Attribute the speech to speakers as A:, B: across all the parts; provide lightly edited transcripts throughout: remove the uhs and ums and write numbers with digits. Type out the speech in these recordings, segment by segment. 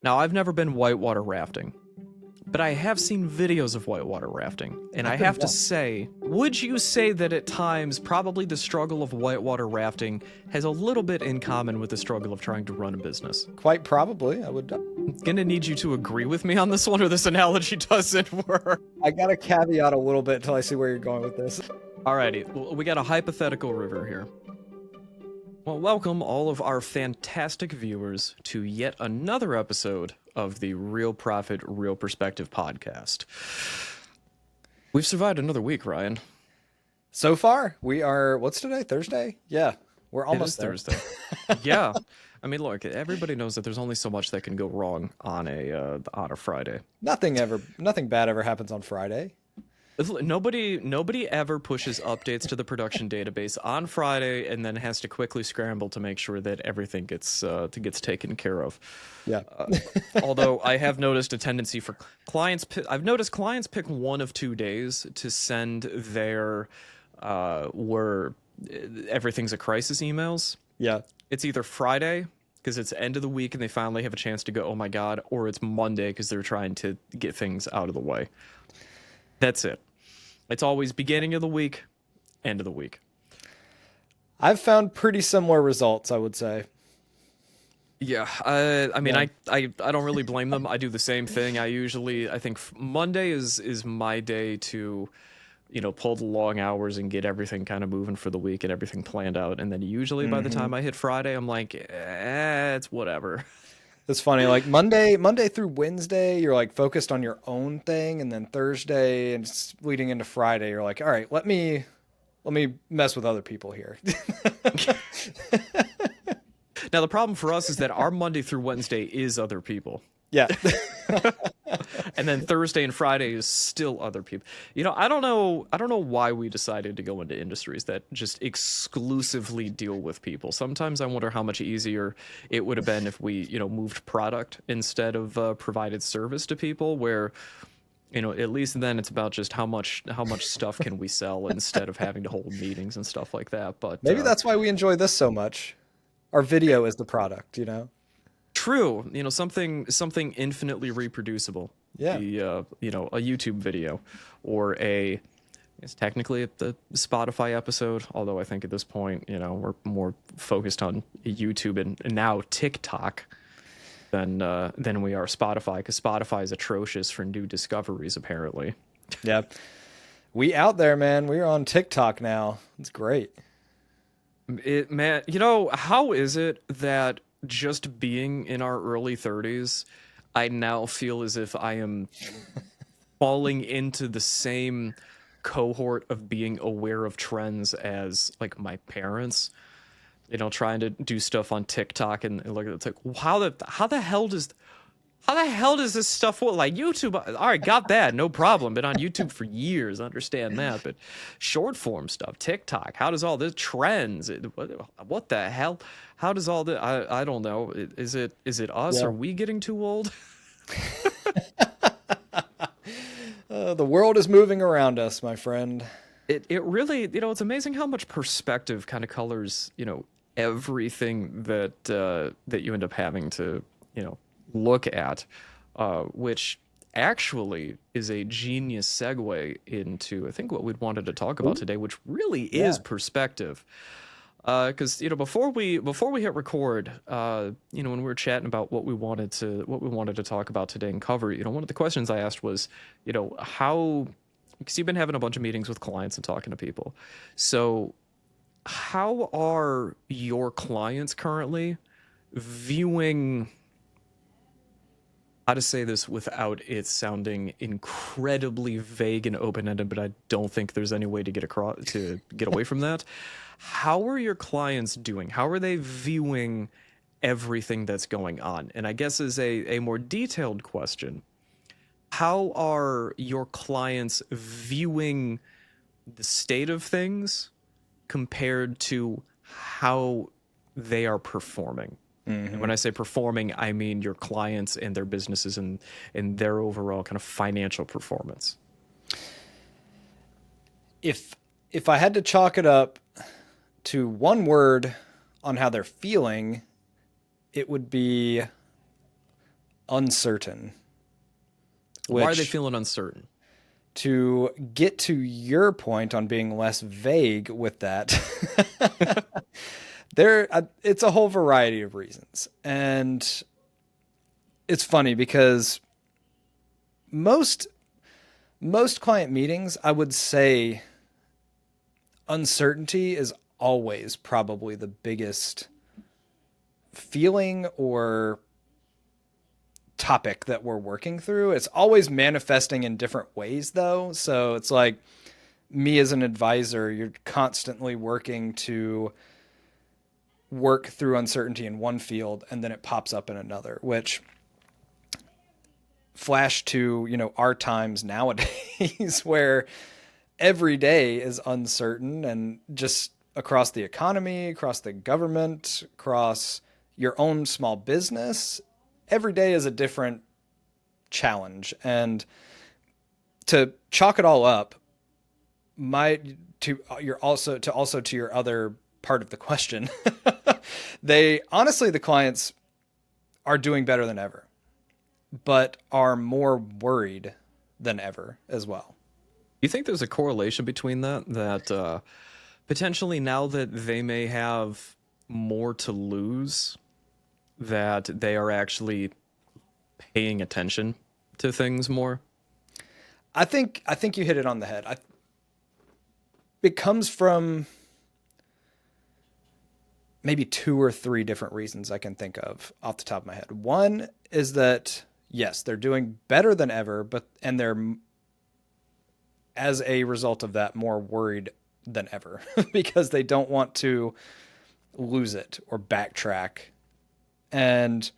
A: Now, I've never been whitewater rafting, but I have seen videos of whitewater rafting, and I
B: I've been
A: have to
B: once.
A: say, would you say that at times probably the struggle of whitewater rafting has a little bit in common with the struggle of trying to run a business?
B: Quite probably, I would.
A: Gonna need you to agree with me on this one, or this analogy doesn't work.
B: I got to caveat a little bit until I see where you're going with this.
A: Alrighty, well, we got a hypothetical river here. Well, welcome all of our fantastic viewers to yet another episode of the Real Profit, Real Perspective podcast. We've survived another week, Ryan.
B: So far, we are. What's today? Thursday? Yeah, we're almost there.
A: Thursday. Yeah, I mean, look, everybody knows that there's only so much that can go wrong on a Friday.
B: Nothing bad ever happens on Friday.
A: Nobody ever pushes updates to the production database on Friday and then has to quickly scramble to make sure that everything gets taken care of.
B: Yeah.
A: Although I have noticed a tendency for clients. I've noticed clients pick one of 2 days to send their where everything's a crisis emails.
B: Yeah.
A: It's either Friday because it's end of the week and they finally have a chance to go, oh my God, or it's Monday because they're trying to get things out of the way. That's it. It's always beginning of the week, end of the week.
B: I've found pretty similar results, I would say.
A: Yeah, I mean,
B: Yeah.
A: I don't really blame them. I do the same thing. I think Monday is my day to, pull the long hours and get everything kind of moving for the week and everything planned out. And then usually by the time I hit Friday, I'm like, it's whatever.
B: It's funny, like Monday through Wednesday, you're like focused on your own thing, and then Thursday and it's leading into Friday, you're like, all right, let me mess with other people here.
A: Now, the problem for us is that our Monday through Wednesday is other people.
B: Yeah.
A: And then Thursday and Friday is still other people. I don't know why we decided to go into industries that just exclusively deal with people. Sometimes I wonder how much easier it would have been if we, moved product instead of provided service to people, where at least then it's about just how much stuff can we sell instead of having to hold meetings and stuff like that. But
B: Maybe that's why we enjoy this so much. Our video is the product,
A: True, something infinitely reproducible.
B: Yeah.
A: A YouTube video, or it's technically the Spotify episode. Although I think at this point, we're more focused on YouTube and now TikTok than we are Spotify, because Spotify is atrocious for new discoveries apparently.
B: Yeah. We out there, man. We're on TikTok now. It's great.
A: Man, how is it that just being in our early 30s, I now feel as if I am falling into the same cohort of being aware of trends as like my parents, trying to do stuff on TikTok and look at it. It's like, how the hell does this stuff work? Like YouTube, all right, got that, no problem. Been on YouTube for years, understand that. But short form stuff, TikTok, how does all this trends? What the hell? How does all this? I don't know. Is it us?
B: Yeah.
A: Are we getting too old?
B: The world is moving around us, my friend.
A: It really, it's amazing how much perspective kind of colors, everything that you end up having to, look at, which actually is a genius segue into, I think, what we'd wanted to talk about today, which really is perspective. Because before we hit record, when we were chatting about what we wanted to talk about today and cover, one of the questions I asked was, how, because you've been having a bunch of meetings with clients and talking to people, so how are your clients currently viewing? How to say this without it sounding incredibly vague and open-ended, but I don't think there's any way to get away from that. How are your clients doing? How are they viewing everything that's going on? And I guess as a more detailed question, how are your clients viewing the state of things compared to how they are performing? And when I say performing, I mean your clients and their businesses and their overall kind of financial performance.
B: If I had to chalk it up to one word on how they're feeling, it would be uncertain,
A: Why are they
B: which,
A: feeling uncertain?
B: to get to your point on being less vague with that, it's a whole variety of reasons. And it's funny because most most client meetings, I would say uncertainty is always probably the biggest feeling or topic that we're working through. It's always manifesting in different ways though. So it's like me as an advisor, you're constantly working to work through uncertainty in one field and then it pops up in another, which flash to, our times nowadays where every day is uncertain and just across the economy, across the government, across your own small business. Every day is a different challenge. And to chalk it all up, my to you're also to your other part of the question, they honestly the clients are doing better than ever, but are more worried than ever as well.
A: You think there's a correlation between that potentially now that they may have more to lose, that they are actually paying attention to things more?
B: I think you hit it on the head. It comes from maybe two or three different reasons I can think of off the top of my head. One is that yes, they're doing better than ever, and they're as a result of that more worried than ever because they don't want to lose it or backtrack. And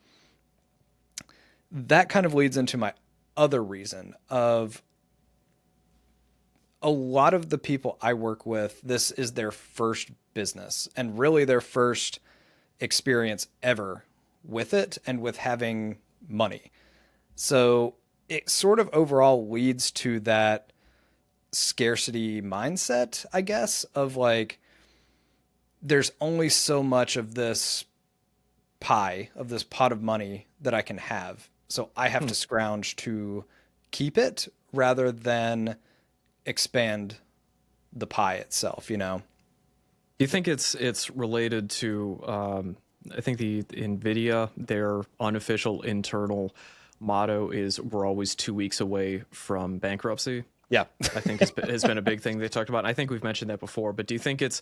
B: that kind of leads into my other reason of a lot of the people I work with, this is their first business and really their first experience ever with it and with having money. So it sort of overall leads to that scarcity mindset, I guess, of like, there's only so much of this pie, of this pot of money that I can have. So I have
A: Hmm.
B: to scrounge to keep it rather than expand the pie itself.
A: Do you think it's related to I think the Nvidia, their unofficial internal motto is we're always 2 weeks away from bankruptcy.
B: Yeah.
A: I think has been a big thing they talked about. I think we've mentioned that before, but do you think it's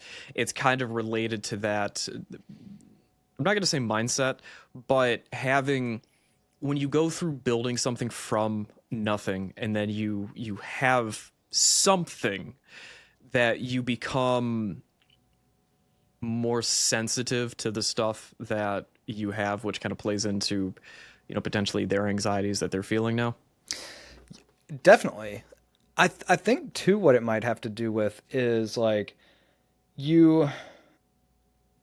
A: kind of related to that? I'm not going to say mindset, but having when you go through building something from nothing and then you have something that you become more sensitive to the stuff that you have, which kind of plays into, potentially their anxieties that they're feeling now.
B: Definitely. I think too what it might have to do with is like you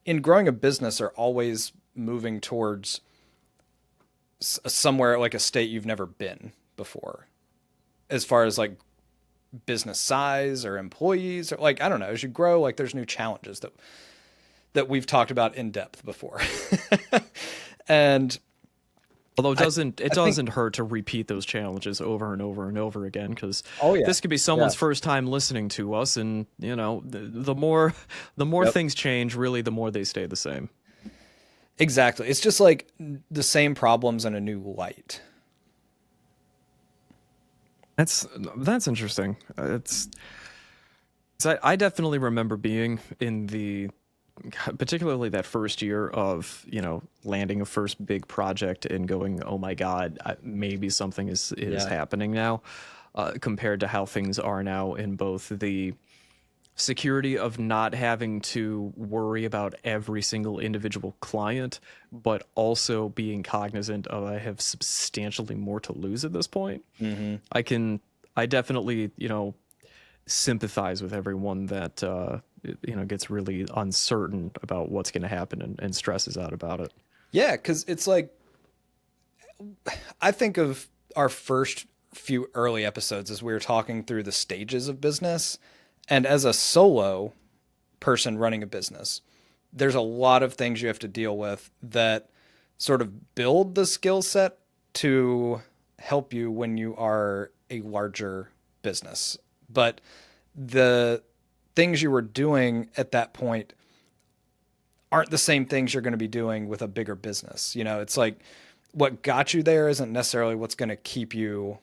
B: in growing a business are always moving towards somewhere like a state you've never been before as far as like business size or employees or like I don't know, as you grow like there's new challenges that we've talked about in depth before. And
A: Although
B: I
A: it
B: I think
A: doesn't hurt to repeat those challenges over and over and over again, because
B: oh yeah.
A: this could be
B: Yeah.
A: someone's first time listening to us, and the more the more
B: Yep.
A: things change, really, the more they stay the same.
B: Exactly. It's just like the same problems in a new light.
A: That's that's interesting. I definitely remember being in the particularly that first year of landing a first big project and going, oh my god, maybe something is
B: Yeah.
A: happening now, compared to how things are now in both the security of not having to worry about every single individual client, but also being cognizant of I have substantially more to lose at this point.
B: Hmm.
A: I definitely, sympathize with everyone that gets really uncertain about what's going to happen and stresses out about it.
B: Yeah, because it's like I think of our first few early episodes as we were talking through the stages of business. And as a solo person running a business, there's a lot of things you have to deal with that sort of build the skill set to help you when you are a larger business. But the things you were doing at that point aren't the same things you're going to be doing with a bigger business. You know, it's like what got you there isn't necessarily what's going to keep you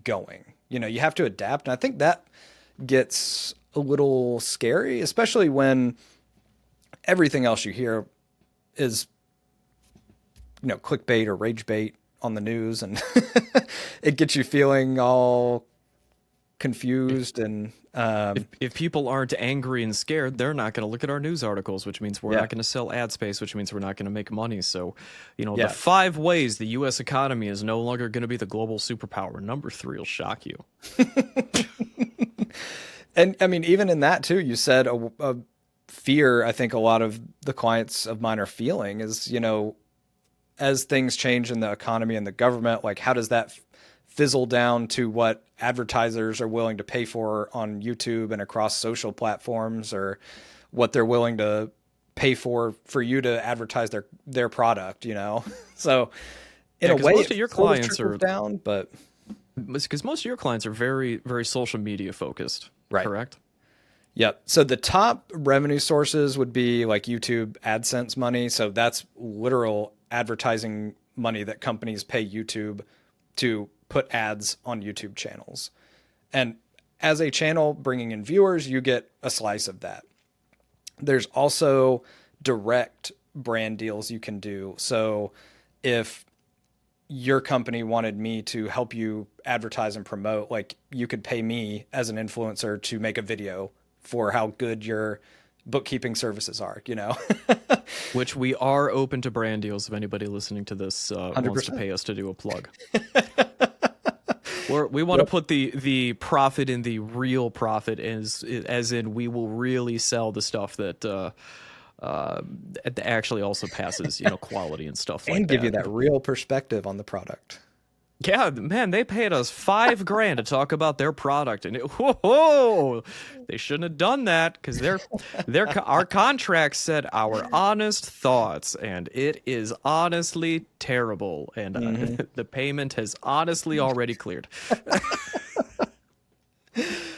B: going. You know, you have to adapt. And I think that gets a little scary, especially when everything else you hear is, you know, clickbait or rage bait on the news, and it gets you feeling all confused and
A: If people aren't angry and scared, they're not going to look at our news articles, which means we're
B: yeah,
A: not going to sell ad space, which means we're not going to make money. So, the
B: yeah.
A: 5 ways the U.S. economy is no longer going to be the global superpower. Number 3 will shock you.
B: And I mean, even in that too, you said a fear I think a lot of the clients of mine are feeling is, you know, as things change in the economy and the government, like how does that fizzle down to what advertisers are willing to pay for on YouTube and across social platforms, or what they're willing to pay for you to advertise their product, you know? So in
A: Yeah,
B: a
A: because
B: way
A: most
B: it
A: of your
B: sort of
A: clients
B: trickles
A: are
B: down, but
A: because most of your clients are very, very social media focused,
B: right.
A: correct?
B: Yep. So the top revenue sources would be like YouTube AdSense money. So that's literal advertising money that companies pay YouTube to put ads on YouTube channels. And as a channel bringing in viewers, you get a slice of that. There's also direct brand deals you can do. So if your company wanted me to help you advertise and promote, like you could pay me as an influencer to make a video for how good your bookkeeping services are, you know?
A: Which we are open to brand deals if anybody listening to this wants to
B: 100%.
A: pay us to do a plug. We want to
B: Yep.
A: put the profit in the real profit, as in we will really sell the stuff that actually also passes, quality and stuff like
B: And give you
A: that.
B: that real perspective on the product.
A: Yeah, man, they paid us $5,000 to talk about their product, and whoa, they shouldn't have done that because our contract said our honest thoughts, and it is honestly terrible, and
B: Hmm.
A: the payment has honestly already cleared.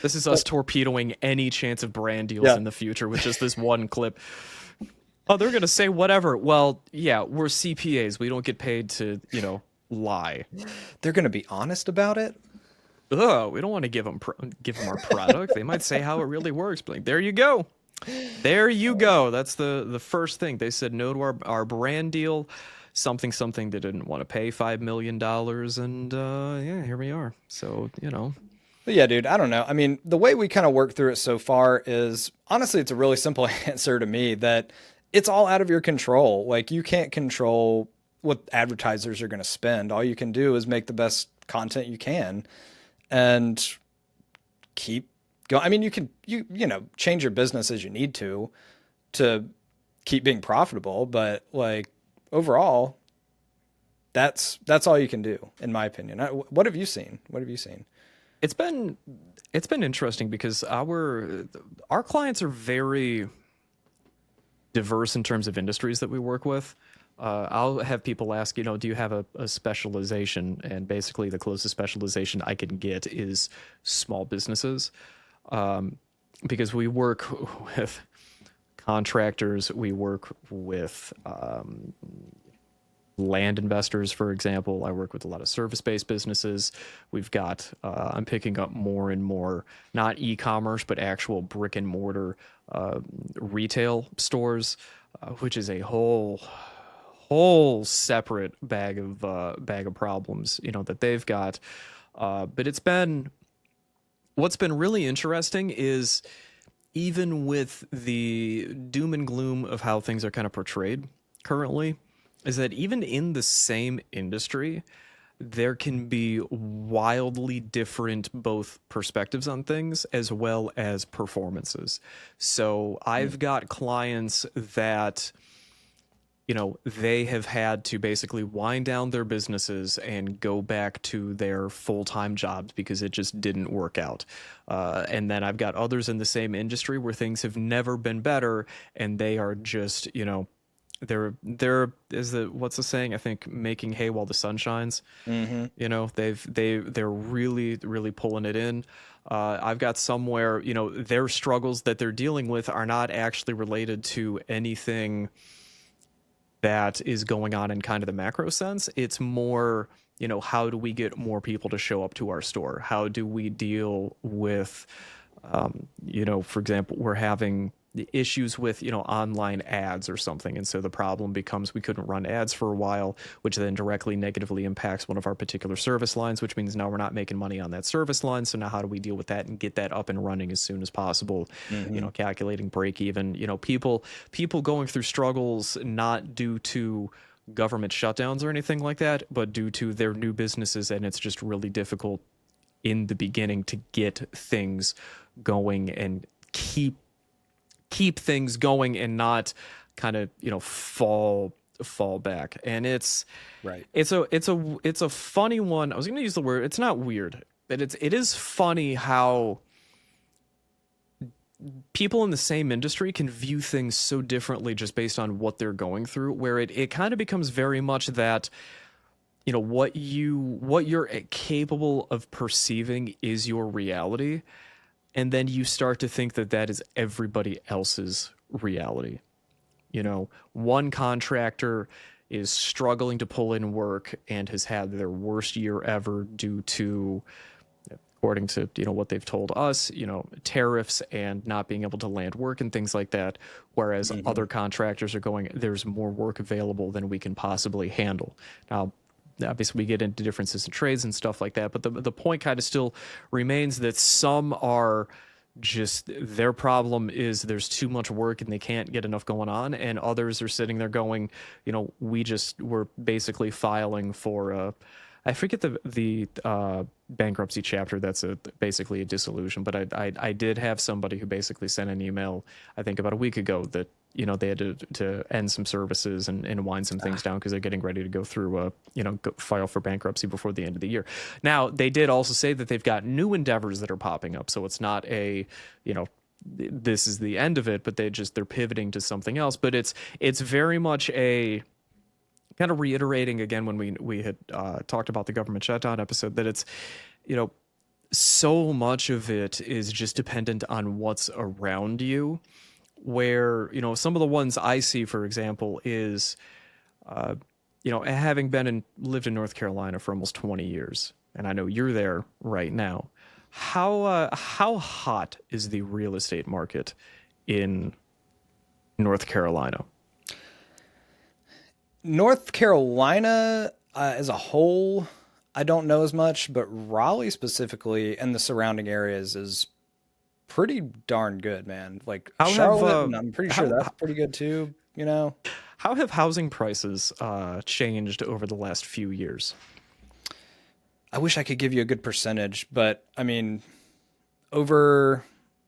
A: This is us torpedoing any chance of brand deals
B: Yeah.
A: in the future with just this one clip. Oh, they're gonna say whatever. Well, yeah, we're CPAs. We don't get paid to, lie.
B: They're going to be honest about it.
A: Ugh, we don't want to give them our product. They might say how it really works. But like, there you go. There you go. That's the first thing. They said no to our brand deal. Something they didn't want to pay $5 million, and yeah, here we are. So,
B: But yeah, dude, I don't know. I mean, the way we kind of work through it so far is honestly, it's a really simple answer to me that it's all out of your control. Like, you can't control what advertisers are going to spend. All you can do is make the best content you can and keep going. I mean, you know, change your business as you need to keep being profitable, but like overall, that's all you can do, in my opinion. What have you seen? What have you seen?
A: it's been it's been interesting because our clients are very diverse in terms of industries that we work with. I'll have people ask, do you have a specialization? And basically, the closest specialization I can get is small businesses, because we work with contractors, we work with land investors, for example. I work with a lot of service-based businesses. We've got, I'm picking up more and more, not e-commerce, but actual brick and mortar retail stores, which is a whole separate bag of problems, that they've got. But what's been really interesting is even with the doom and gloom of how things are kind of portrayed currently, is that even in the same industry, there can be wildly different both perspectives on things as well as performances. So I've got clients that, they have had to basically wind down their businesses and go back to their full-time jobs because it just didn't work out. And then I've got others in the same industry where things have never been better, and they are just, they're is the what's the saying? I think making hay while the sun shines.
B: Mm-hmm.
A: You know, they're really pulling it in. I've got somewhere, you know, their struggles that they're dealing with are not actually related to anything that is going on in kind of the macro sense. It's more, you know, how do we get more people to show up to our store? How do we deal with, you know, for example, we're having issues with, you know, online ads or something. And so the problem becomes we couldn't run ads for a while, which then directly negatively impacts one of our particular service lines, which means now we're not making money on that service line. So now how do we deal with that and get that up and running as soon as possible? You
B: Mm-hmm.
A: know, calculating break even, you know, people going through struggles not due to government shutdowns or anything like that, but due to their new businesses. And it's just really difficult in the beginning to get things going and keep things going and not kind of, you know, fall back. And
B: Right.
A: it's a funny one. I was going to use the word, it's not weird, but it is funny how people in the same industry can view things so differently just based on what they're going through, where it kind of becomes very much that, you know, what you're capable of perceiving is your reality, and then you start to think that that is everybody else's reality. You know, one contractor is struggling to pull in work and has had their worst year ever due to, according to, you know, what they've told us, you know, tariffs and not being able to land work and things like that, whereas
B: Mm-hmm.
A: other contractors are going, there's more work available than we can possibly handle. Now, obviously we get into differences in trades and stuff like that, but the point kind of still remains that some are just, their problem is there's too much work and they can't get enough going on, and others are sitting there going, you know, we're basically filing for I forget the bankruptcy chapter. That's basically a dissolution. But I did have somebody who basically sent an email, I think about a week ago, that, you know, they had to end some services and wind some things down because they're getting ready to go through you know, file for bankruptcy before the end of the year. Now they did also say that they've got new endeavors that are popping up, so it's not a, you know, this is the end of it, but they're pivoting to something else. But it's very much a kind of reiterating again when we had talked about the government shutdown episode, that it's, you know, so much of it is just dependent on what's around you. Where, you know, some of the ones I see, for example, is, you know, having lived in North Carolina for almost 20 years, and I know you're there right now. How hot is the real estate market in North Carolina?
B: North Carolina as a whole, I don't know as much, but Raleigh specifically and the surrounding areas is pretty darn good, man. Like
A: How have
B: Charlotte, and I'm pretty sure
A: how
B: that's pretty good too, you know.
A: how have housing prices changed over the last few years?
B: I wish I could give you a good percentage, but I mean, over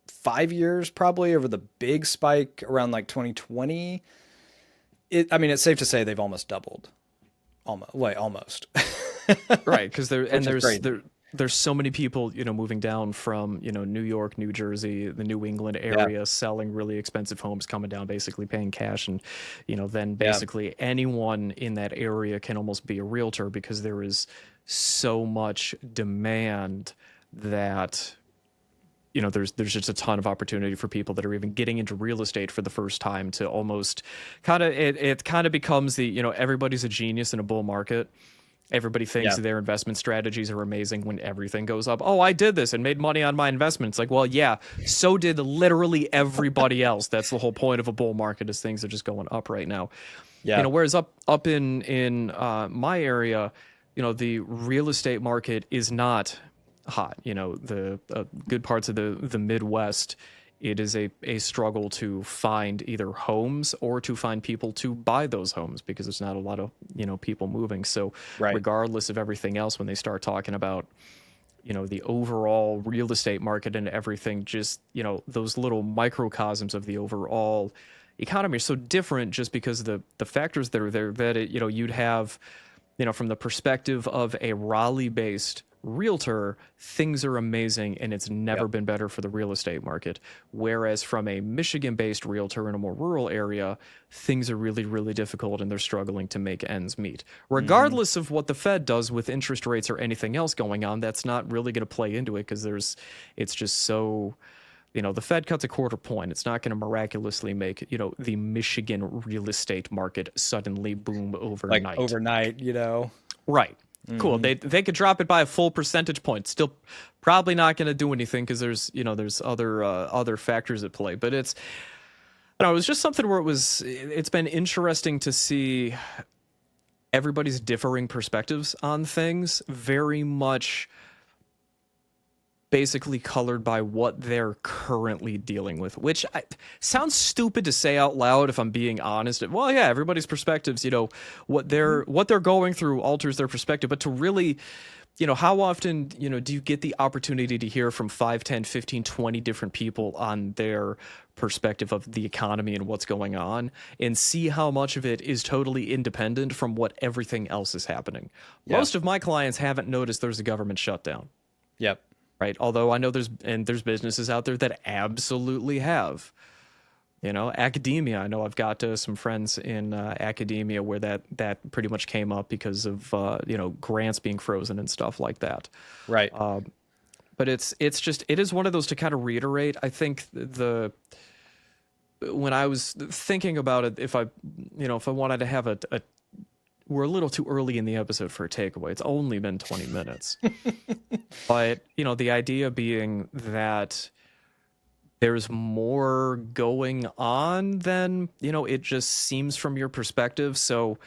B: 5 years, probably over the big spike around like 2020, I mean, it's safe to say they've almost doubled. Almost, like almost,
A: Right, because
B: which is crazy.
A: there's so many people, you know, moving down from, you know, New York, New Jersey, the New England
B: Yeah,
A: area, selling really expensive homes, coming down, basically paying cash, and, you know, then
B: yeah,
A: basically anyone in that area can almost be a realtor because there is so much demand that, you know, there's just a ton of opportunity for people that are even getting into real estate for the first time to almost kind of, it kind of becomes the, you know, everybody's a genius in a bull market. Everybody thinks
B: yeah,
A: their investment strategies are amazing when everything goes up. Oh, I did this and made money on my investment. It's like, well, yeah, so did literally everybody else. That's the whole point of a bull market, is things are just going up right now. You
B: yeah.
A: know, whereas up in my area, you know, the real estate market is not hot. You know, the good parts of the Midwest, it is a struggle to find either homes or to find people to buy those homes because there's not a lot of, you know, people moving. So
B: Right.
A: regardless of everything else, when they start talking about, you know, the overall real estate market and everything, just, you know, those little microcosms of the overall economy are so different just because of the factors that are there, that it, you know, you'd have, you know, from the perspective of a Raleigh based realtor, things are amazing and it's never
B: Yep.
A: been better for the real estate market. Whereas from a Michigan-based realtor in a more rural area, things are really, really difficult and they're struggling to make ends meet.
B: Hmm.
A: Regardless of what the Fed does with interest rates or anything else going on, that's not really going to play into it because it's just so, the Fed cuts a quarter point. It's not going to miraculously make, the Michigan real estate market suddenly boom
B: Like
A: overnight.
B: overnight,
A: Right. Cool.
B: Hmm.
A: They could drop it by a full percentage point. Still probably not going to do anything because there's other factors at play. But I don't know, it was just something where it's been interesting to see everybody's differing perspectives on things, very much basically colored by what they're currently dealing with, which sounds stupid to say out loud if I'm being honest. Well, yeah, everybody's perspectives, what they're going through alters their perspective, but to really, how often, do you get the opportunity to hear from 5, 10, 15, 20 different people on their perspective of the economy and what's going on and see how much of it is totally independent from what everything else is happening?
B: Yeah.
A: Most of my clients haven't noticed there's a government shutdown.
B: Yep.
A: Right. Although I know there's businesses out there that absolutely have, academia. I know I've got some friends in academia where that pretty much came up because of, grants being frozen and stuff like that.
B: Right.
A: But it is one of those to kind of reiterate. I think when I was thinking about it, if I wanted to have we're a little too early in the episode for a takeaway. It's only been 20 minutes. But, the idea being that there's more going on than, it just seems from your perspective. So,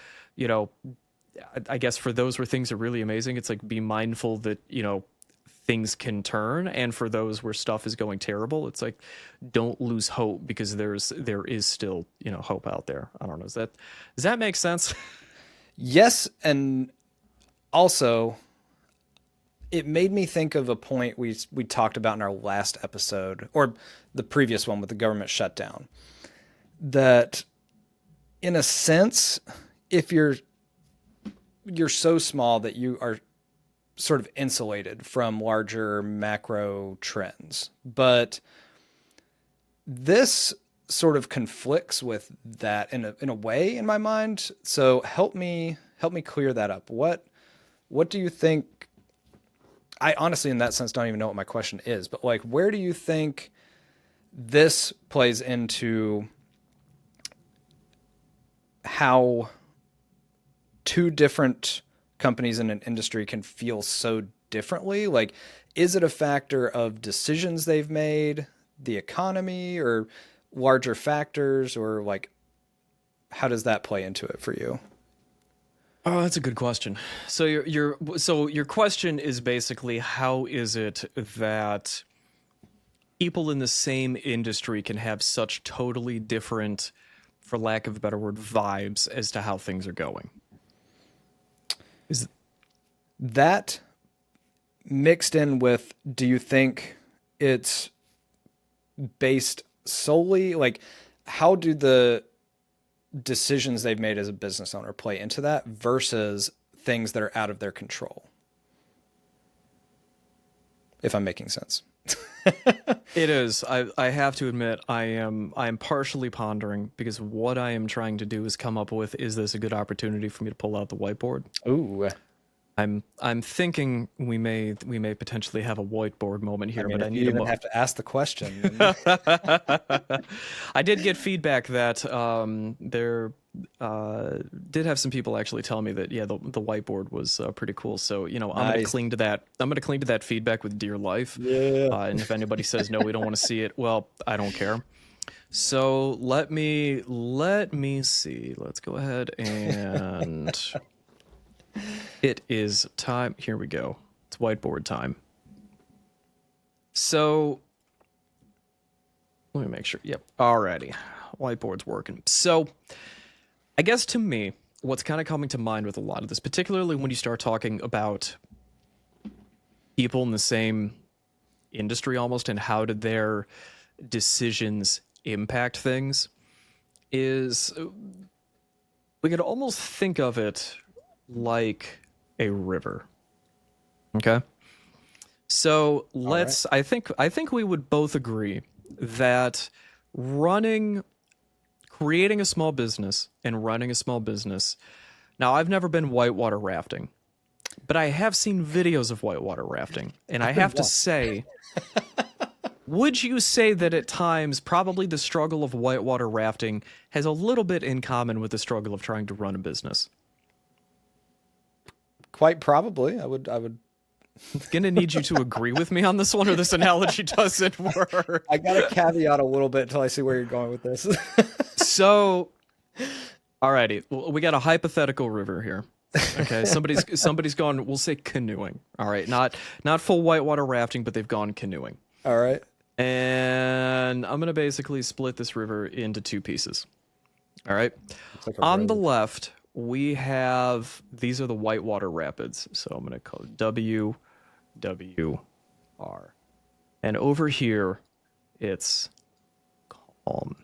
A: I guess for those where things are really amazing, it's like be mindful that, things can turn. And for those where stuff is going terrible, it's like don't lose hope because there is still, hope out there. I don't know. Does that make sense?
B: Yes, and also it made me think of a point we talked about in our last episode or the previous one with the government shutdown. That in a sense, if you're so small that you are sort of insulated from larger macro trends. But this sort of conflicts with that in a way in my mind. So help me clear that up. What do you think? I honestly, in that sense, don't even know what my question is. But like, where do you think this plays into how two different companies in an industry can feel so differently? Like, is it a factor of decisions they've made, the economy, or larger factors, or like, how does that play into it for you?
A: Oh, that's a good question. So your question is basically how is it that people in the same industry can have such totally different, for lack of a better word, vibes as to how things are going? Is
B: That mixed in with, do you think it's based solely, like, how do the decisions they've made as a business owner play into that versus things that are out of their control? If I'm making sense.
A: It is. I have to admit I am partially pondering because what I am trying to do is come up with, is this a good opportunity for me to pull out the whiteboard?
B: Ooh.
A: I'm thinking we may potentially have a whiteboard moment
B: I
A: here,
B: mean,
A: but I
B: if you
A: need a
B: even have to ask the question,
A: I did get feedback that there did have some people actually tell me that, yeah, the whiteboard was pretty cool. So, I'm going to
B: nice.
A: cling to that. I'm going to cling to that feedback with dear life.
B: Yeah.
A: And if anybody says no, we don't want to see it, well, I don't care. So let me see. Let's go ahead and it is time. Here we go. It's whiteboard time. So let me make sure. Yep. Alrighty. Whiteboard's working. So I guess to me, what's kind of coming to mind with a lot of this, particularly when you start talking about people in the same industry almost and how did their decisions impact things, is we could almost think of it like a river. Okay? So
B: All right.
A: let's. I think we would both agree that running, creating a small business and running a small business. Now, I've never been whitewater rafting, but I have seen videos of whitewater rafting, and I
B: I've been
A: have to
B: one.
A: say, would you say that at times, probably the struggle of whitewater rafting has a little bit in common with the struggle of trying to run a business?
B: Quite probably. I would.
A: Gonna need you to agree with me on this one, or this analogy doesn't
B: I
A: work.
B: got to caveat a little bit until I see where you're going with this.
A: So, alrighty, we got a hypothetical river here. Okay, somebody's gone. We'll say canoeing. All right, not full whitewater rafting, but they've gone canoeing.
B: All right.
A: And I'm gonna basically split this river into two pieces. All right,
B: Looks like a
A: on the
B: road.
A: left we have these are the whitewater rapids. So I'm gonna call it WWR, and over here it's calm.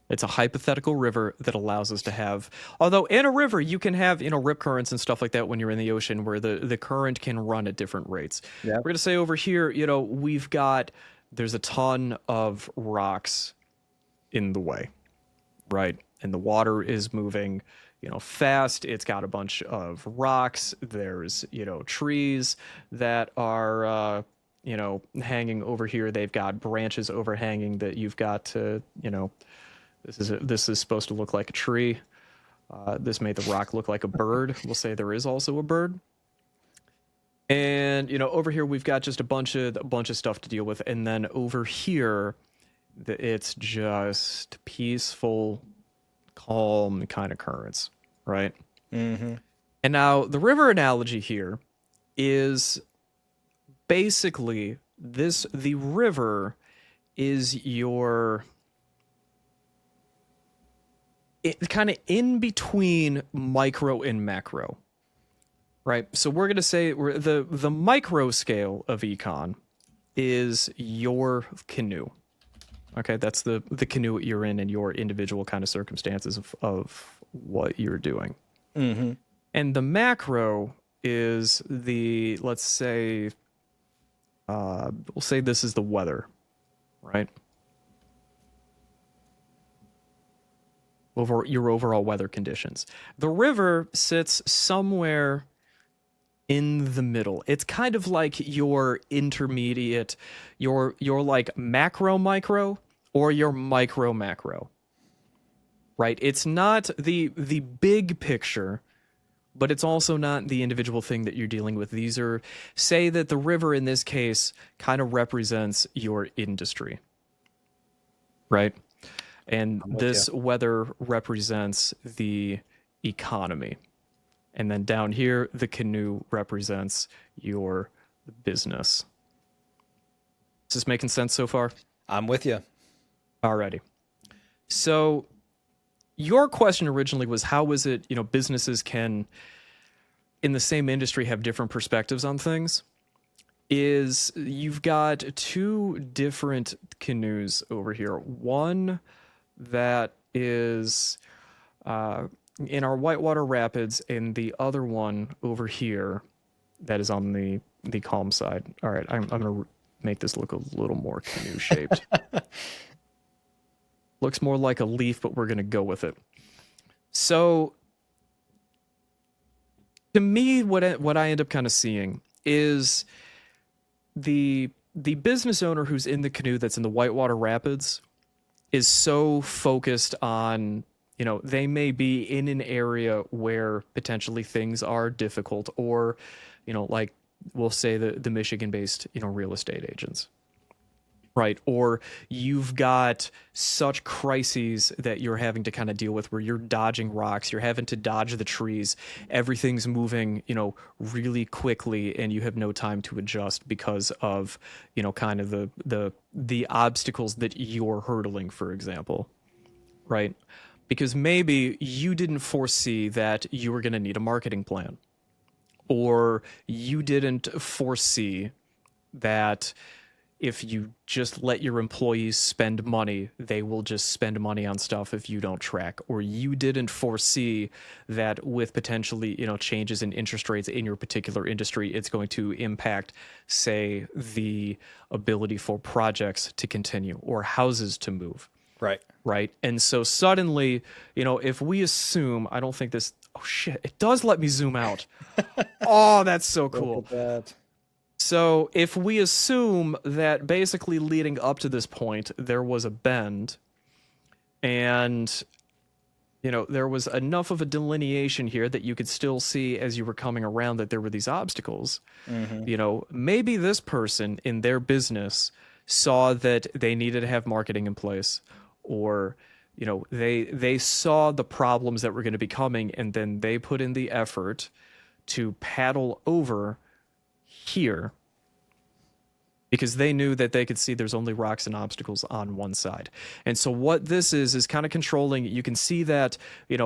A: It's a hypothetical river that allows us to have, although in a river you can have, rip currents and stuff like that when you're in the ocean where the current can run at different rates.
B: Yeah.
A: We're going to say over here, there's a ton of rocks in the way, right? And the water is moving, fast. It's got a bunch of rocks. There's, trees that are, hanging over here. They've got branches overhanging that you've got to, this is supposed to look like a tree. This made the rock look like a bird. We'll say there is also a bird. And over here we've got just a bunch of stuff to deal with. And then over here, it's just peaceful, calm kind of currents, right?
B: Mm-hmm.
A: And now the river analogy here is basically this: the river is your kind of in between micro and macro, right? So we're going to say the micro scale of econ is your canoe. Okay, that's the canoe you're in and your individual kind of circumstances of what you're doing.
B: Mm-hmm.
A: And the macro is let's say, we'll say this is the weather, right? Over your overall weather conditions. The river sits somewhere in the middle. It's kind of like your intermediate, your like macro micro or your micro macro. Right? It's not the big picture, but it's also not the individual thing that you're dealing with. These are, say that the river in this case kind of represents your industry, right? And
B: I'm with you.
A: this weather represents the economy. And then down here, the canoe represents your business. Is this making sense so far?
B: I'm with you.
A: Alrighty. So your question originally was, how is it, businesses can, in the same industry, have different perspectives on things? Is you've got two different canoes over here. One that is in our whitewater rapids, and the other one over here that is on the calm side. All right, I'm gonna make this look a little more canoe shaped. Looks more like a leaf, but we're gonna go with it. So to me, what I end up kind of seeing is the business owner who's in the canoe that's in the whitewater rapids is so focused on, they may be in an area where potentially things are difficult, or, like we'll say the Michigan based, real estate agents, right? Or you've got such crises that you're having to kind of deal with where you're dodging rocks, you're having to dodge the trees, everything's moving, really quickly, and you have no time to adjust because of, kind of the obstacles that you're hurdling, for example, right? Because maybe you didn't foresee that you were going to need a marketing plan, or you didn't foresee that if you just let your employees spend money, they will just spend money on stuff if you don't track, or you didn't foresee that with potentially, changes in interest rates in your particular industry, it's going to impact, say, the ability for projects to continue or houses to move.
B: Right.
A: Right. And so suddenly, if we assume, I don't think this, oh shit, it does let me zoom out. Oh, that's so
B: Look
A: cool.
B: at that.
A: So if we assume that basically leading up to this point, there was a bend and, there was enough of a delineation here that you could still see as you were coming around that there were these obstacles, maybe this person in their business saw that they needed to have marketing in place, or they saw the problems that were going to be coming, and then they put in the effort to paddle over here because they knew that they could see there's only rocks and obstacles on one side. And so what this is kind of controlling. You can see that,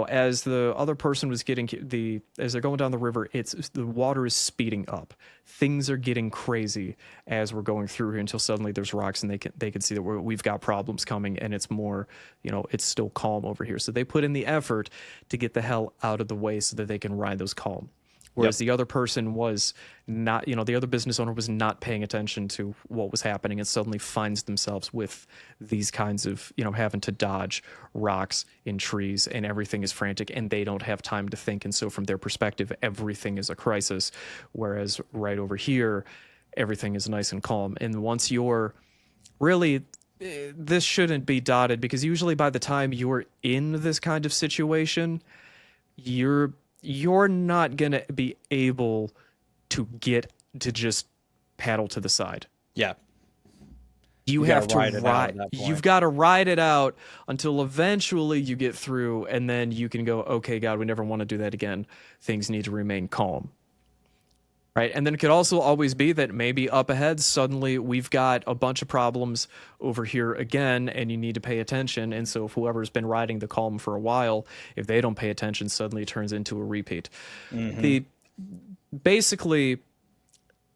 A: as the other person was as they're going down the river, the water is speeding up. Things are getting crazy as we're going through here until suddenly there's rocks and they can see that we've got problems coming, and it's more, it's still calm over here. So they put in the effort to get the hell out of the way so that they can ride those calm. Whereas the other person was not, the other business owner was not paying attention to what was happening, and suddenly finds themselves with these kinds of, having to dodge rocks in trees, and everything is frantic and they don't have time to think. And so from their perspective, everything is a crisis. Whereas right over here, everything is nice and calm. And once you're really, this shouldn't be dotted, because usually by the time you're in this kind of situation, you're not going to be able to get to just paddle to the side.
B: Yeah.
A: You have to ride. You've got to ride it out until eventually you get through, and then you can go, okay, God, we never want to do that again. Things need to remain calm. Right. And then it could also always be that maybe up ahead, suddenly we've got a bunch of problems over here again, and you need to pay attention. And so if whoever's been riding the calm for a while, if they don't pay attention, suddenly it turns into a repeat. Basically,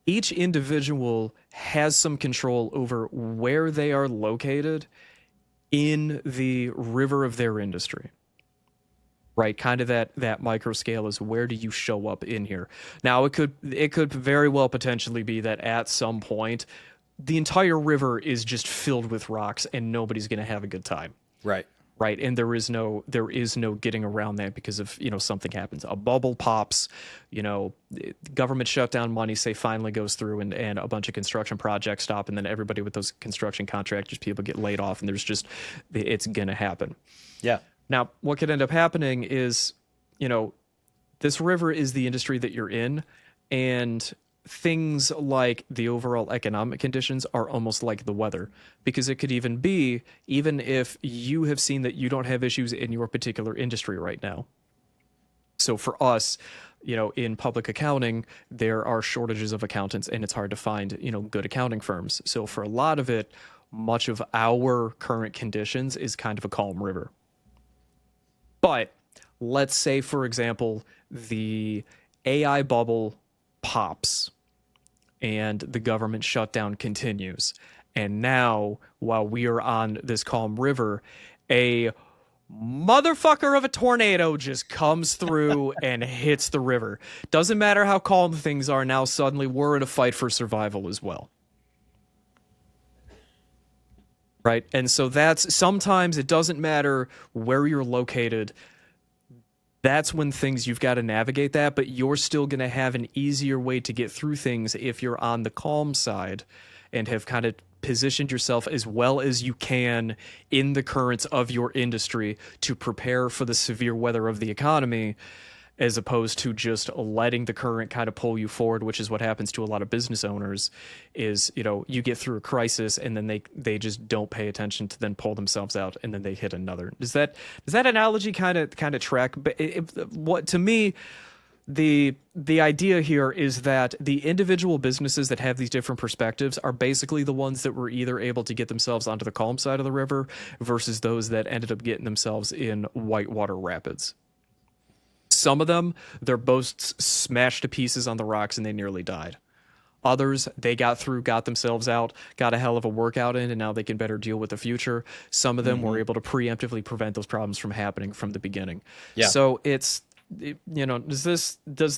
A: each individual has some control over where they are located in the river of their industry. Right, kind of that micro scale is where do you show up in here. Now it could very well potentially be that at some point the entire river is just filled with rocks and nobody's going to have a good time.
B: Right.
A: Right, and there is no getting around that because of something happens. A bubble pops, government shutdown money say finally goes through, and a bunch of construction projects stop, and then everybody with those construction contractors, people get laid off, and it's going to happen.
B: Yeah.
A: Now, what could end up happening is, this river is the industry that you're in, and things like the overall economic conditions are almost like the weather, because it could even if you have seen that you don't have issues in your particular industry right now. So for us, in public accounting, there are shortages of accountants, and it's hard to find, good accounting firms. So for a lot of it, much of our current conditions is kind of a calm river. But let's say, for example, the AI bubble pops and the government shutdown continues. And now, while we are on this calm river, a motherfucker of a tornado just comes through and hits the river. Doesn't matter how calm things are now, suddenly we're in a fight for survival as well. Right? And so sometimes it doesn't matter where you're located. That's when you've got to navigate that, but you're still going to have an easier way to get through things if you're on the calm side and have kind of positioned yourself as well as you can in the currents of your industry to prepare for the severe weather of the economy, as opposed to just letting the current kind of pull you forward, which is what happens to a lot of business owners. Is, you get through a crisis and then they just don't pay attention to then pull themselves out, and then they hit another. Does that analogy kind of track? But what to me, the idea here is that the individual businesses that have these different perspectives are basically the ones that were either able to get themselves onto the calm side of the river versus those that ended up getting themselves in whitewater rapids. Some of them, their boats smashed to pieces on the rocks and they nearly died. Others, they got through, got themselves out, got a hell of a workout in, and now they can better deal with the future. Some of them were able to preemptively prevent those problems from happening from the beginning.
B: Yeah.
A: So does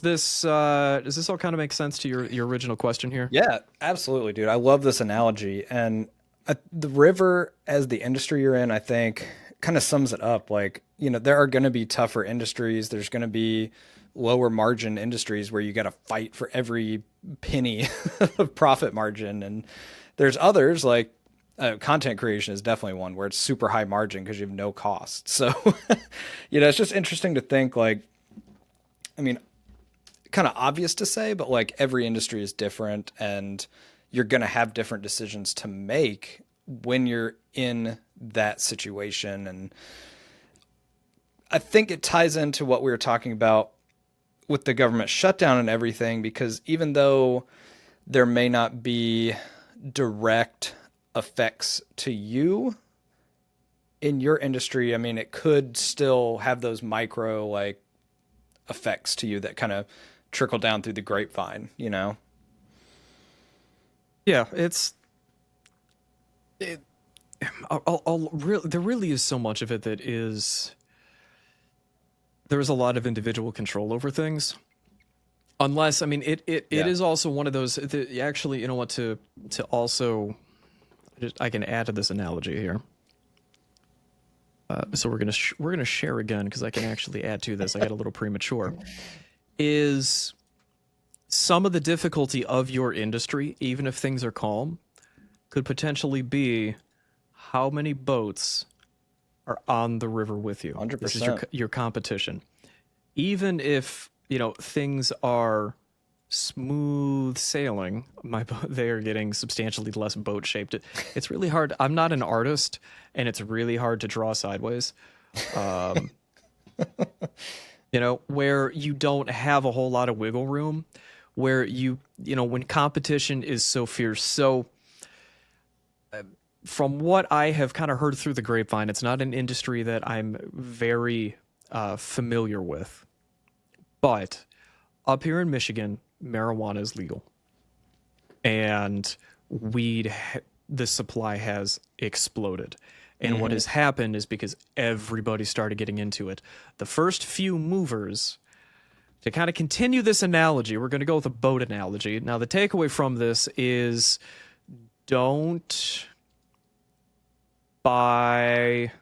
A: this all kind of make sense to your original question here?
B: Yeah, absolutely, dude. I love this analogy. And the river, as the industry you're in, I think kind of sums it up. Like, there are going to be tougher industries. There's going to be lower margin industries where you got to fight for every penny of profit margin. And there's others like content creation is definitely one where it's super high margin because you have no cost. So, it's just interesting to think like, I mean, kind of obvious to say, but like every industry is different and you're going to have different decisions to make when you're in that situation. And I think it ties into what we were talking about with the government shutdown and everything, because even though there may not be direct effects to you in your industry, I mean, it could still have those micro like effects to you that kind of trickle down through the grapevine,
A: Yeah, there really is so much of it that is there's a lot of individual control over things. Unless, I mean, it
B: Yeah.
A: is also one of those that actually, you know what, to also I can add to this analogy here. So we're gonna share again because I can actually add to this. I got a little premature. Is some of the difficulty of your industry, even if things are calm, could potentially be how many boats are on the river with you. This is
B: 100%.
A: your competition. Even if, things are smooth sailing, they are getting substantially less boat shaped. It's really hard. I'm not an artist, and it's really hard to draw sideways. Where you don't have a whole lot of wiggle room, where when competition is so fierce. So from what I have kind of heard through the grapevine, it's not an industry that I'm very familiar with. But up here in Michigan, marijuana is legal. And the supply has exploded. And what has happened is because everybody started getting into it. The first few movers, to kind of continue this analogy, we're going to go with a boat analogy. Now, the takeaway from this is don't buy,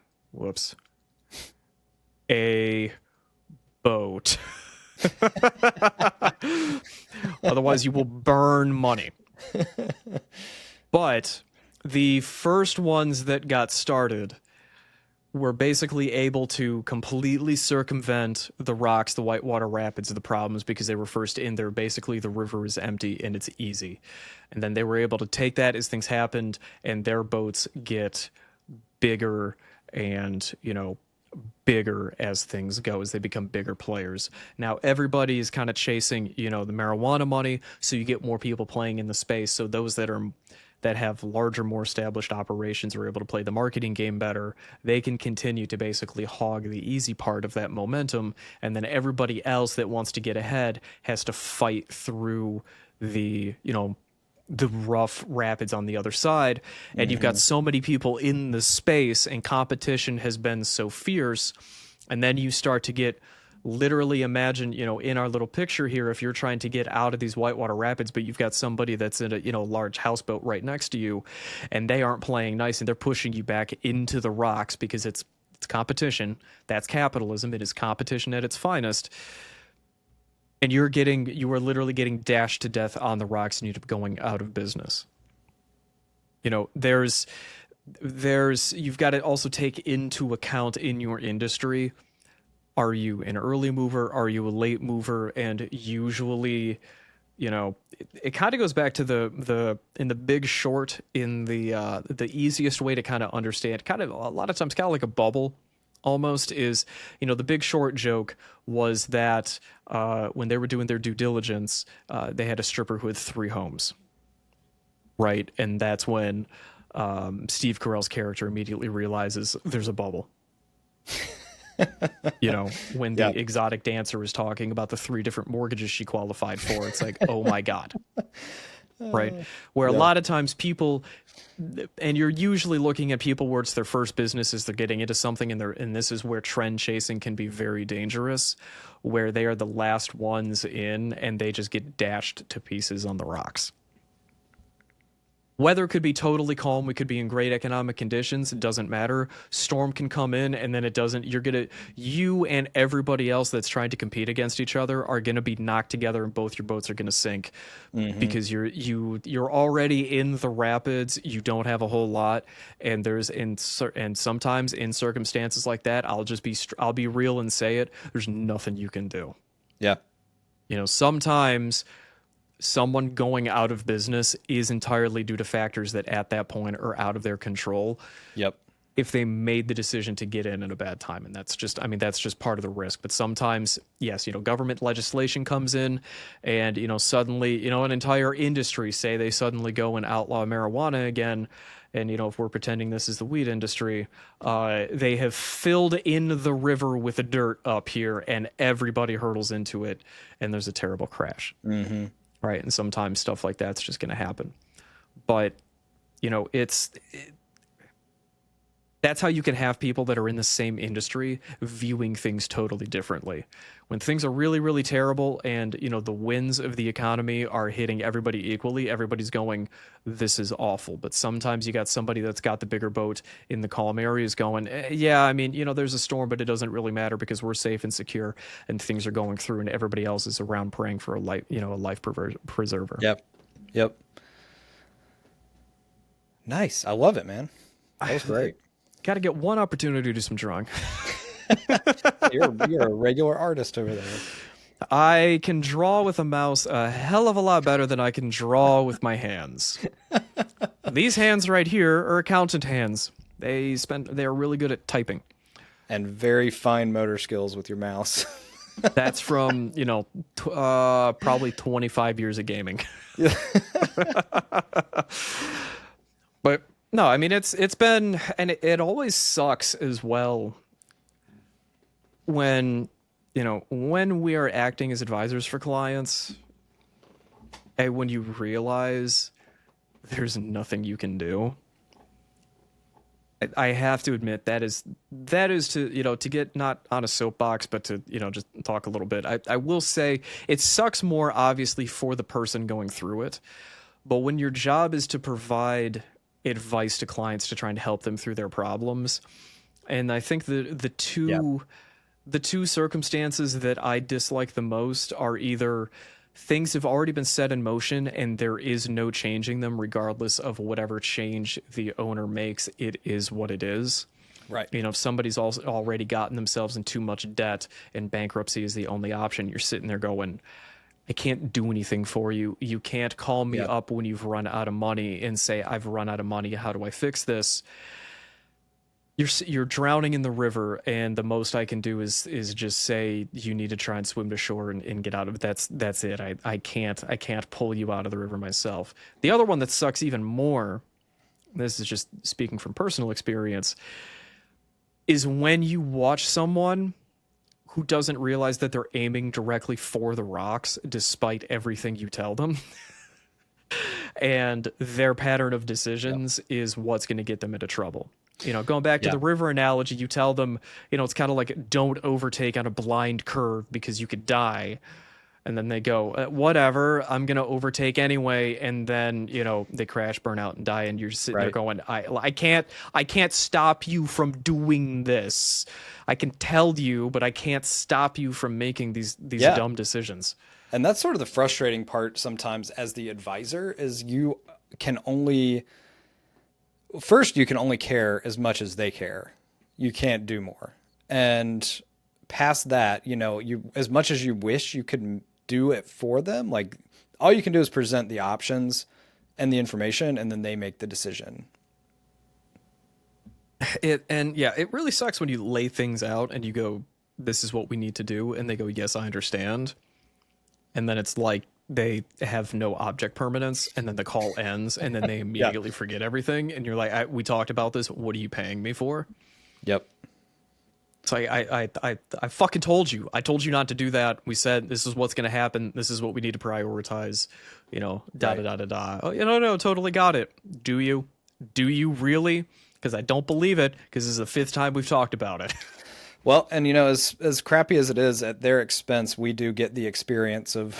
A: a boat. Otherwise, you will burn money. But the first ones that got started were basically able to completely circumvent the rocks, the whitewater rapids, the problems, because they were first in there. Basically, the river is empty and it's easy. And then they were able to take that as things happened, and their boats get bigger and, bigger as things go, as they become bigger players. Now, everybody is kind of chasing, the marijuana money, so you get more people playing in the space. So those that have larger, more established operations are able to play the marketing game better. They can continue to basically hog the easy part of that momentum, and then everybody else that wants to get ahead has to fight through the rough rapids on the other side. And you've got so many people in the space, and competition has been so fierce. And then you start to get, literally imagine, in our little picture here, if you're trying to get out of these whitewater rapids, but you've got somebody that's in a large houseboat right next to you, and they aren't playing nice, and they're pushing you back into the rocks because it's competition. That's capitalism. It is competition at its finest. And you are literally getting dashed to death on the rocks, and you're going out of business. You've got to also take into account in your industry, are you an early mover? Are you a late mover? And usually, it kind of goes back to in the Big Short, in the easiest way to kind of understand, kind of a lot of times kind of like a bubble almost, is, the Big Short joke was that when they were doing their due diligence, they had a stripper who had 3 homes, right? And that's when Steve Carell's character immediately realizes there's a bubble. When the exotic dancer is talking about the 3 different mortgages she qualified for, it's like, oh my God. right? Where a
B: Yep.
A: lot of times people, and you're usually looking at people where it's their first business is they're getting into something, and this is where trend chasing can be very dangerous, where they are the last ones in and they just get dashed to pieces on the rocks. Weather could be totally calm. We could be in great economic conditions. It doesn't matter. Storm can come in, and then it doesn't. You and everybody else that's trying to compete against each other are gonna be knocked together, and both your boats are gonna sink because you're already in the rapids. You don't have a whole lot, and and sometimes in circumstances like that, I'll be real and say it. There's nothing you can do.
B: Yeah.
A: Sometimes someone going out of business is entirely due to factors that at that point are out of their control
B: Yep.
A: if they made the decision to get in at a bad time. And that's just part of the risk. But sometimes, yes, government legislation comes in and, suddenly, an entire industry, say they suddenly go and outlaw marijuana again. And, if we're pretending this is the weed industry, they have filled in the river with the dirt up here and everybody hurtles into it and there's a terrible crash. Right. And sometimes stuff like that's just going to happen. But, that's how you can have people that are in the same industry viewing things totally differently. When things are really, really terrible and, the winds of the economy are hitting everybody equally, everybody's going, this is awful. But sometimes you got somebody that's got the bigger boat in the calm areas going, yeah, I mean, there's a storm, but it doesn't really matter because we're safe and secure and things are going through and everybody else is around praying for a life preserver.
B: Yep. Yep. Nice. I love it, man. That was great.
A: Got to get one opportunity to do some drawing.
B: You're a regular artist over there.
A: I can draw with a mouse a hell of a lot better than I can draw with my hands. These hands right here are accountant hands. They are really good at typing.
B: And very fine motor skills with your mouse.
A: That's from, probably 25 years of gaming.
B: Yeah.
A: But no, I mean, it's been, and it always sucks as well when, when we are acting as advisors for clients and when you realize there's nothing you can do. I have to admit that is to, to get not on a soapbox, but to, just talk a little bit. I will say it sucks more obviously for the person going through it. But when your job is to provide advice to clients to try and help them through their problems, and I think the two circumstances that I dislike the most are either things have already been set in motion and there is no changing them regardless of whatever change the owner makes. It is what it is.
B: Right.
A: If somebody's also already gotten themselves in too much debt and bankruptcy is the only option, you're sitting there going, I can't do anything for you. You can't call me up when you've run out of money and say, I've run out of money. How do I fix this? You're drowning in the river, and the most I can do is just say you need to try and swim to shore and get out of it. That's it. I can't pull you out of the river myself. The other one that sucks even more, this is just speaking from personal experience, is when you watch someone who doesn't realize that they're aiming directly for the rocks despite everything you tell them. And their pattern of decisions is what's going to get them into trouble. Going back to the river analogy, you tell them, it's kind of like don't overtake on a blind curve because you could die. And then they go, whatever, I'm going to overtake anyway. And then, they crash, burn out and die. And you're sitting there going, I can't stop you from doing this. I can tell you, but I can't stop you from making these dumb decisions.
B: And that's sort of the frustrating part sometimes as the advisor is you can only care as much as they care. You can't do more. And past that, you, as much as you wish you could do it for them, like all you can do is present the options and the information and then they make the decision.
A: It really sucks when you lay things out and you go, this is what we need to do. And they go, yes, I understand. And then it's like they have no object permanence and then the call ends and then they immediately forget everything. And you're like, we talked about this. What are you paying me for?
B: Yep.
A: It's like I fucking told you. I told you not to do that. We said this is what's gonna happen. This is what we need to prioritize. You know, da da
B: Right.
A: da da da. Oh, you know, no, totally got it. Do you? Do you really? Because I don't believe it. Because this is the fifth time we've talked about it.
B: Well, and you know, as crappy as it is, at their expense, we do get the experience of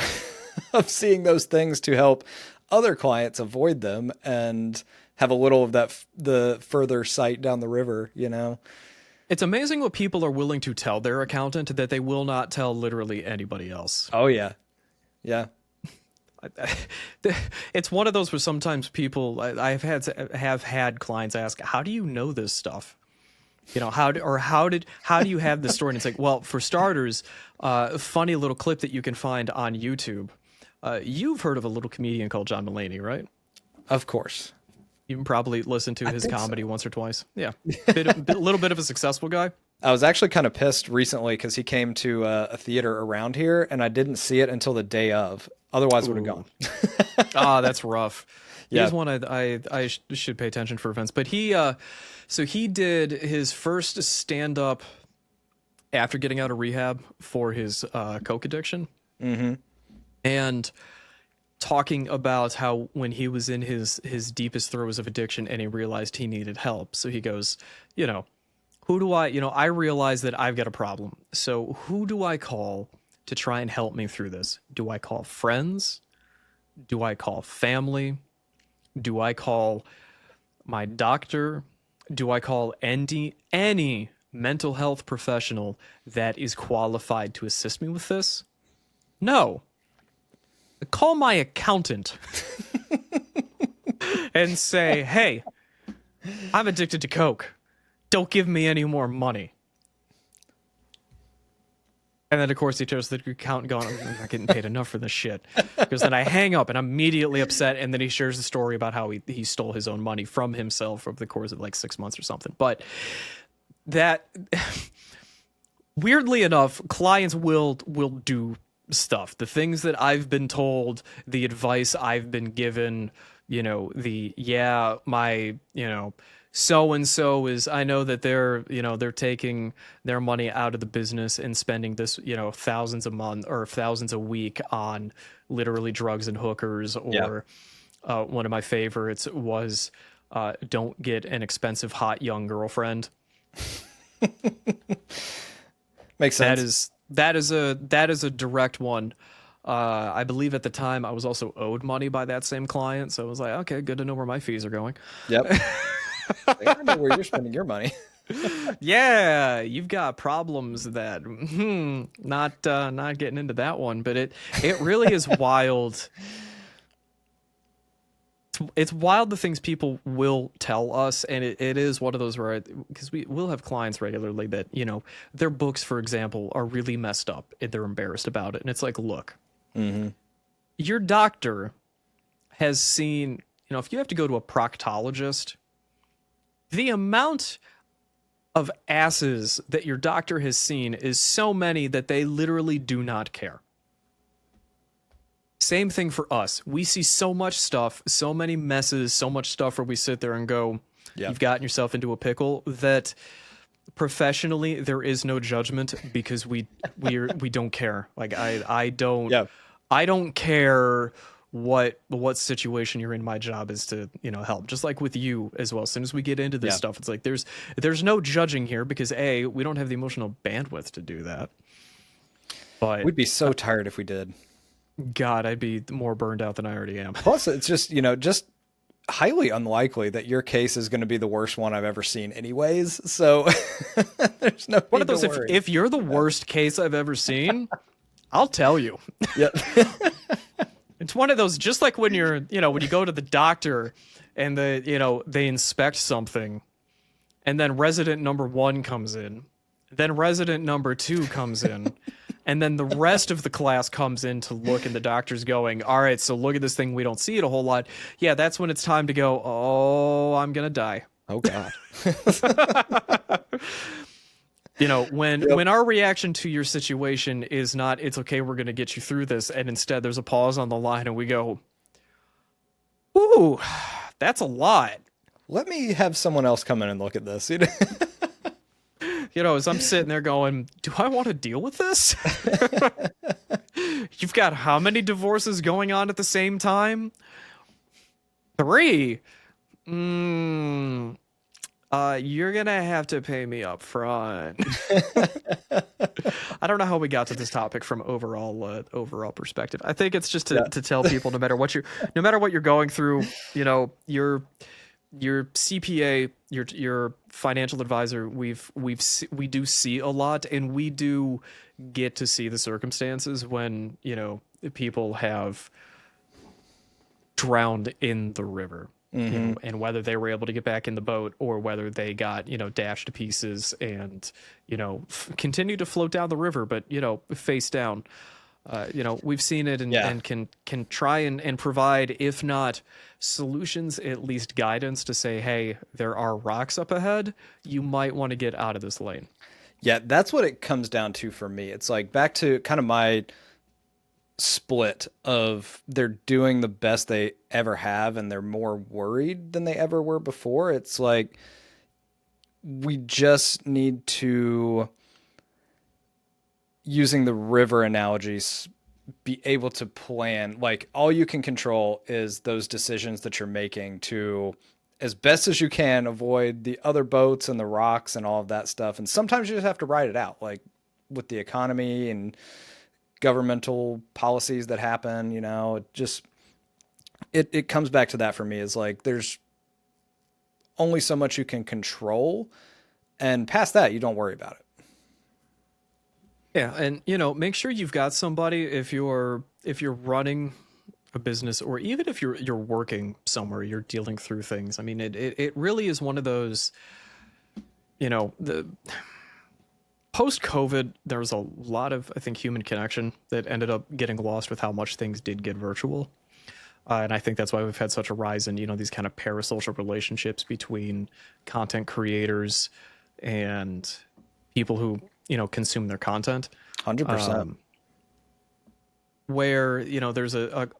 B: of seeing those things to help other clients avoid them and have a little of that the further sight down the river, you know.
A: It's amazing what people are willing to tell their accountant that they will not tell literally anybody else.
B: Oh yeah. Yeah.
A: It's one of those where sometimes people have had clients ask, "How do you know this stuff?" You know, how do you have this story? And it's like, well, for starters, a funny little clip that you can find on YouTube. You've heard of a little comedian called John Mulaney, right?
B: Of course.
A: You can probably listen to his
B: think
A: comedy
B: so.
A: once or twice. Yeah, little bit of a successful guy.
B: I was actually kind of pissed recently because he came to a theater around here and I didn't see it until the day of. Otherwise, would have
A: Ooh.
B: gone.
A: Ah, that's rough.
B: Yeah.
A: He's one should pay attention for events. But so he did his first stand up after getting out of rehab for his coke addiction, and talking about how when he was in his deepest throes of addiction and he realized he needed help. So he goes, you know, who do I realize that I've got a problem. So who do I call to try and help me through this? Do I call friends? Do I call family? Do I call my doctor? Do I call any mental health professional that is qualified to assist me with this? No. I call my accountant and say, "Hey, I'm addicted to coke. Don't give me any more money." And then, of course, he tells the accountant going, "I'm not getting paid enough for this shit." Because then I hang up and I'm immediately upset. And then he shares the story about how he stole his own money from himself over the course of like 6 months or something. But that, weirdly enough, clients will do stuff. The things that I've been told, the advice I've been given, so and so is, I know that they're taking their money out of the business and spending this, thousands a month or thousands a week on literally drugs and hookers. Or one of my favorites was, don't get an expensive hot young girlfriend.
B: Makes sense.
A: That is a direct one. I believe at the time I was also owed money by that same client, so I was like, okay, good to know where my fees are going.
B: Yep. I know where you're spending your money.
A: Yeah, you've got problems that not getting into that one, but it really is wild. It's wild the things people will tell us, and it is one of those where, because we will have clients regularly that, their books, for example, are really messed up and they're embarrassed about it. And it's like, look, your doctor has seen, if you have to go to a proctologist, the amount of asses that your doctor has seen is so many that they literally do not care. Same thing for us. We see so much stuff, so many messes, so much stuff where we sit there and go, you've gotten yourself into a pickle, that professionally there is no judgment because we don't care. Like I don't care what situation you're in. My job is to, help. Just like with you as well. As soon as we get into this stuff, it's like there's no judging here because we don't have the emotional bandwidth to do that. But
B: We'd be so tired if we did.
A: God, I'd be more burned out than I already am.
B: Plus, it's just, just highly unlikely that your case is going to be the worst one I've ever seen anyways. So there's no
A: One
B: need
A: of those,
B: to worry.
A: if you're the worst case I've ever seen, I'll tell you.
B: Yep.
A: It's one of those, just like when you're, when you go to the doctor and they inspect something and then resident number 1 comes in, then resident number 2 comes in. And then the rest of the class comes in to look, and the doctor's going, all right, so look at this thing. We don't see it a whole lot. Yeah, that's when it's time to go, oh, I'm going to die.
B: Oh, God.
A: When our reaction to your situation is not, it's okay, we're going to get you through this. And instead there's a pause on the line and we go, ooh, that's a lot.
B: Let me have someone else come in and look at this.
A: as I'm sitting there going, do I want to deal with this? You've got how many divorces going on at the same time? 3. Mm, you're gonna have to pay me up front. I don't know how we got to this topic from overall perspective. I think it's just
B: Yeah.
A: to tell people no matter what you're going through, your CPA, your financial advisor, we do see a lot, and we do get to see the circumstances when, people have drowned in the river. And whether they were able to get back in the boat or whether they got, dashed to pieces and, continue to float down the river, but, face down. We've seen it and,
B: Yeah.
A: and can try and provide, if not solutions, at least guidance to say, hey, there are rocks up ahead. You might want to get out of this lane.
B: Yeah, that's what it comes down to for me. It's like back to kind of my split of they're doing the best they ever have and they're more worried than they ever were before. It's like we just need to, using the river analogies, be able to plan. Like all you can control is those decisions that you're making to, as best as you can, avoid the other boats and the rocks and all of that stuff. And sometimes you just have to ride it out, like with the economy and governmental policies that happen. It comes back to that for me, is like there's only so much you can control, and past that you don't worry about it.
A: Yeah, and make sure you've got somebody if you're running a business, or even if you're working somewhere, you're dealing through things. I mean, it really is one of those, the post-COVID, there was a lot of, I think, human connection that ended up getting lost with how much things did get virtual. And I think that's why we've had such a rise in, these kind of parasocial relationships between content creators and people who, consume their content.
B: 100%.
A: Where, there's a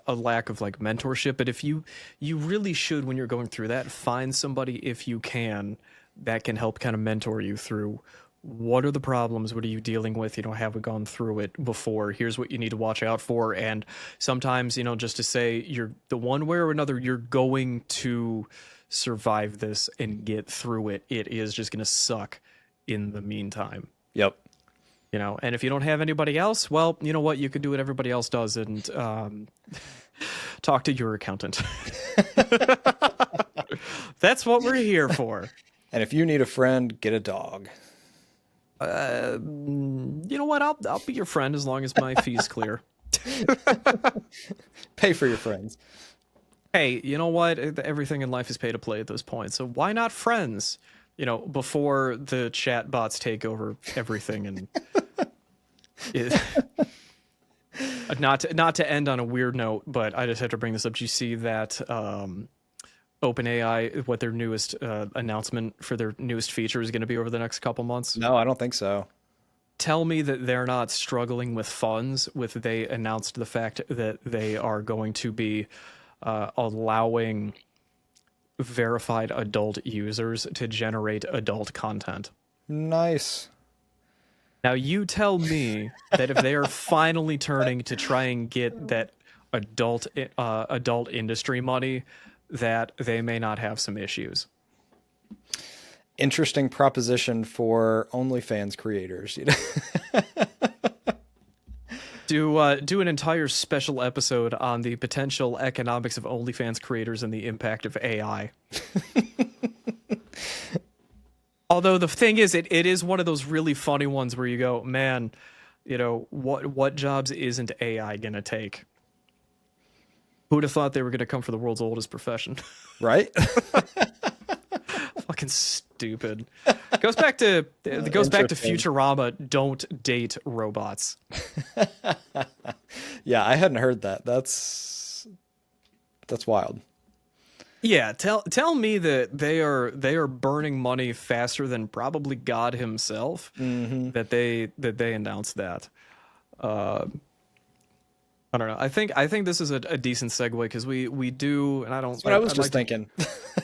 A: lack of like mentorship. But if you really should, when you're going through that, find somebody, if you can, that can help kind of mentor you through what are the problems, what are you dealing with, have we gone through it before, here's what you need to watch out for. And sometimes, just to say you're the one way or another, you're going to survive this and get through it. It is just going to suck in the meantime.
B: Yep.
A: And if you don't have anybody else, well, you know what, you could do what everybody else does and talk to your accountant. That's what we're here for.
B: And if you need a friend, get a dog.
A: You know what? I'll be your friend as long as my fee's clear.
B: Pay for your friends.
A: Hey, you know what? Everything in life is pay to play at this point. So why not friends? Before the chat bots take over everything and not to end on a weird note, but I just have to bring this up. Do you see that OpenAI, what their newest announcement for their newest feature is going to be over the next couple months?
B: No, I don't think so.
A: Tell me that they're not struggling with funds. They announced the fact that they are going to be allowing verified adult users to generate adult content.
B: Nice.
A: Now you tell me that if they are finally turning to try and get that adult industry money, that they may not have some issues.
B: Interesting proposition for OnlyFans creators.
A: Do an entire special episode on the potential economics of OnlyFans creators and the impact of AI. Although the thing is, it is one of those really funny ones where you go, man, what jobs isn't AI gonna take? Who'd have thought they were gonna come for the world's oldest profession?
B: Right?
A: Fucking stupid. Goes back to Futurama. Don't date robots.
B: Yeah, I hadn't heard that. That's wild.
A: Yeah, tell me that they are burning money faster than probably God himself.
B: Mm-hmm.
A: That they announced that. I don't know. I think this is a decent segue because we do, and I don't.
B: That's what I was
A: I'd like
B: just
A: to.
B: thinking.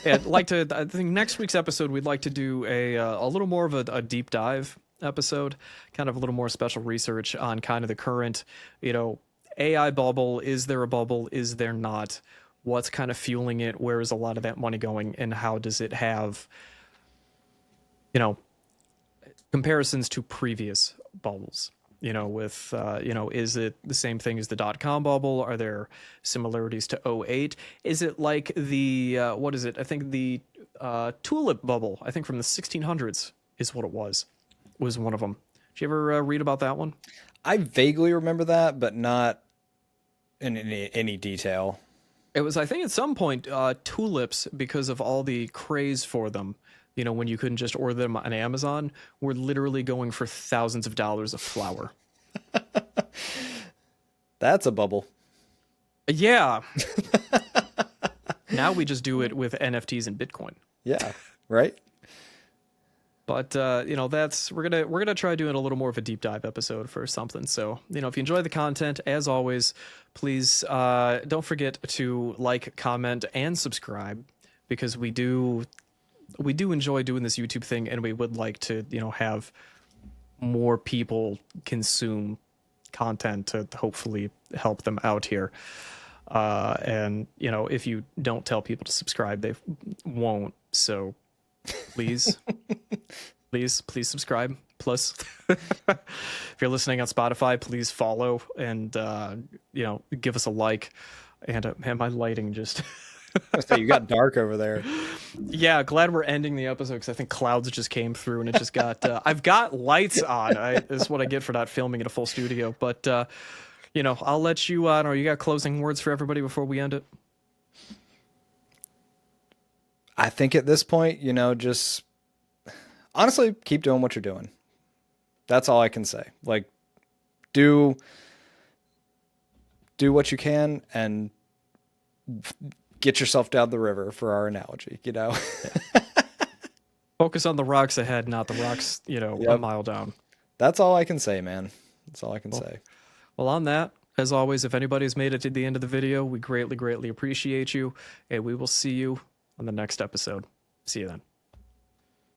A: Yeah, I'd like to. I think next week's episode we'd like to do a little more of a deep dive episode, kind of a little more special research on kind of the current, you know, AI bubble. Is there a bubble? Is there not? What's kind of fueling it? Where is a lot of that money going? And how does it have, you know, comparisons to previous bubbles? You know, with, is it the same thing as the dot-com bubble? Are there similarities to '08? Is it like the, what is it? I think the tulip bubble, I think from the 1600s is what it was one of them. Did you ever read about that one?
B: I vaguely remember that, but not in any detail.
A: It was, I think, at some point, tulips, because of all the craze for them, you know, when you couldn't just order them on Amazon, were literally going for thousands of dollars a flower.
B: That's a bubble.
A: Yeah. Now we just do it with NFTs and Bitcoin.
B: Yeah, right?
A: But that's we're gonna try doing a little more of a deep dive episode for something. So if you enjoy the content, as always, please don't forget to like, comment, and subscribe because we do enjoy doing this YouTube thing, and we would like to have more people consume content to hopefully help them out here. And if you don't tell people to subscribe, they won't. So please. please subscribe. Plus, if you're listening on Spotify, please follow and give us a like. And man, my lighting just
B: So you got dark over there.
A: yeah, glad we're ending the episode because I think clouds just came through and it just got I've got lights on. This is what I get for not filming in a full studio. But I'll let you I don't know, you got closing words for everybody before we end it?
B: I think at this point, just honestly keep doing what you're doing. That's all I can say. Like, do what you can and get yourself down the river, for our analogy.
A: Focus on the rocks ahead, not the rocks a
B: Yep.
A: mile down.
B: That's all I can say, man. That's all I can say.
A: Well, on that, as always, if anybody's made it to the end of the video, we greatly appreciate you, and we will see you on the next episode. See you then.